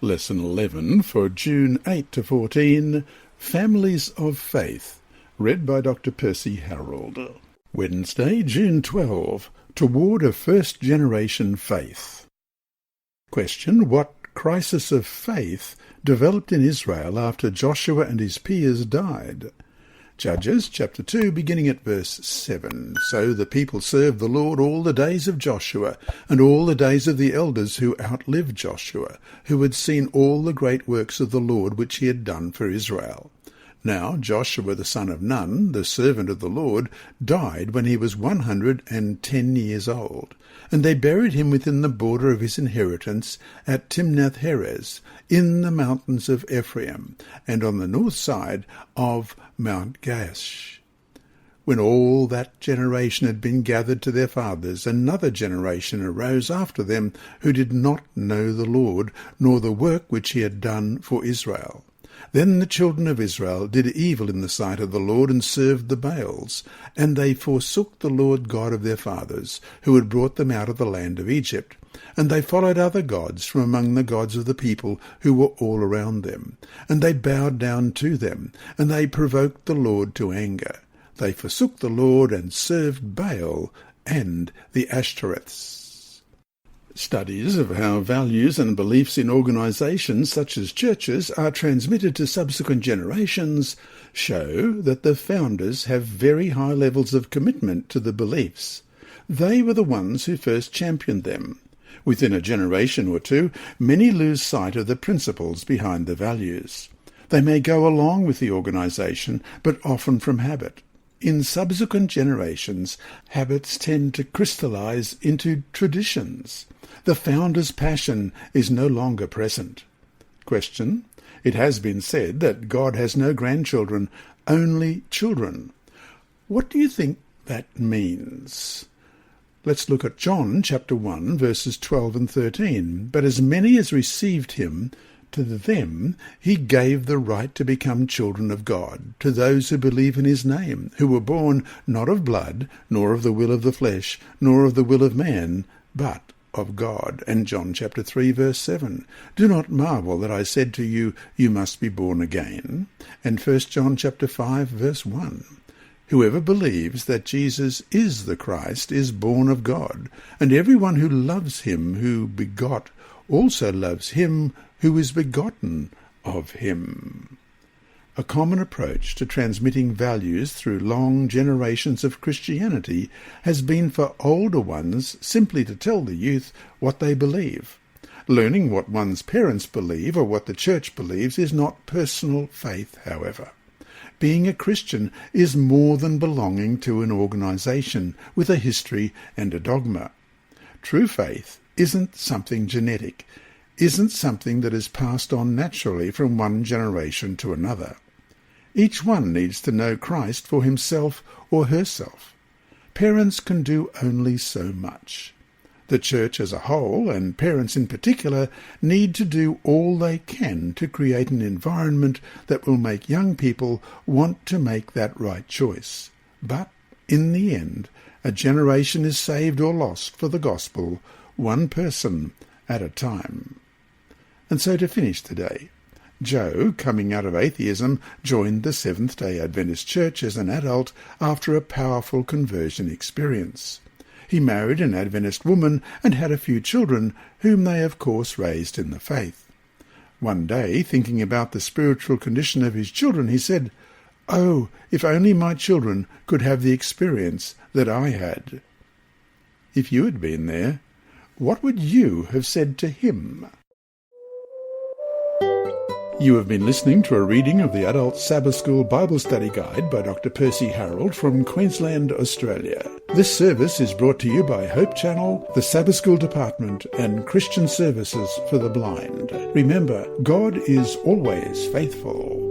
Lesson 11 for June 8 to 14, Families of Faith, read by Dr. Percy Harold. Wednesday, June 12, Toward a First-Generation Faith. Question: what crisis of faith developed in Israel after Joshua and his peers died? Judges chapter 2, beginning at verse 7. So the people served the Lord all the days of Joshua, and all the days of the elders who outlived Joshua, who had seen all the great works of the Lord which he had done for Israel. Now Joshua the son of Nun, the servant of the Lord, died when he was 110 years old, and they buried him within the border of his inheritance at Timnath-Heres, in the mountains of Ephraim, and on the north side of Mount Gaash. When all that generation had been gathered to their fathers, another generation arose after them, who did not know the Lord, nor the work which he had done for Israel. Then the children of Israel did evil in the sight of the Lord, and served the Baals, and they forsook the Lord God of their fathers, who had brought them out of the land of Egypt. And they followed other gods from among the gods of the people who were all around them. And they bowed down to them, and they provoked the Lord to anger. They forsook the Lord, and served Baal and the Ashtoreths. Studies of how values and beliefs in organizations such as churches are transmitted to subsequent generations show that the founders have very high levels of commitment to the beliefs. They were the ones who first championed them. Within a generation or two, many lose sight of the principles behind the values. They may go along with the organization, but often from habit. In subsequent generations, habits tend to crystallize into traditions. The founder's passion is no longer present. Question: it has been said that God has no grandchildren, only children. What do you think that means? Let's look at John chapter 1, verses 12 and 13. But as many as received him, to them he gave the right to become children of God, to those who believe in his name, who were born not of blood, nor of the will of the flesh, nor of the will of man, but of God. And John chapter 3, verse 7. Do not marvel that I said to you, you must be born again. And 1 John chapter 5, verse 1. Whoever believes that Jesus is the Christ is born of God, and everyone who loves him who begot also loves him who is begotten of him. A common approach to transmitting values through long generations of Christianity has been for older ones simply to tell the youth what they believe. Learning what one's parents believe or what the church believes is not personal faith, however. Being a Christian is more than belonging to an organization with a history and a dogma. True faith isn't something genetic, isn't something that is passed on naturally from one generation to another. Each one needs to know Christ for himself or herself. Parents can do only so much. The church as a whole, and parents in particular, need to do all they can to create an environment that will make young people want to make that right choice. But, in the end, a generation is saved or lost for the gospel, one person at a time. And so to finish today, Joe, coming out of atheism, joined the Seventh-day Adventist Church as an adult after a powerful conversion experience. He married an Adventist woman and had a few children, whom they of course raised in the faith. One day, thinking about the spiritual condition of his children, he said, "Oh, if only my children could have the experience that I had." If you had been there, what would you have said to him? You have been listening to a reading of the Adult Sabbath School Bible Study Guide by Dr. Percy Harold from Queensland, Australia. This service is brought to you by Hope Channel, the Sabbath School Department, and Christian Services for the Blind. Remember, God is always faithful.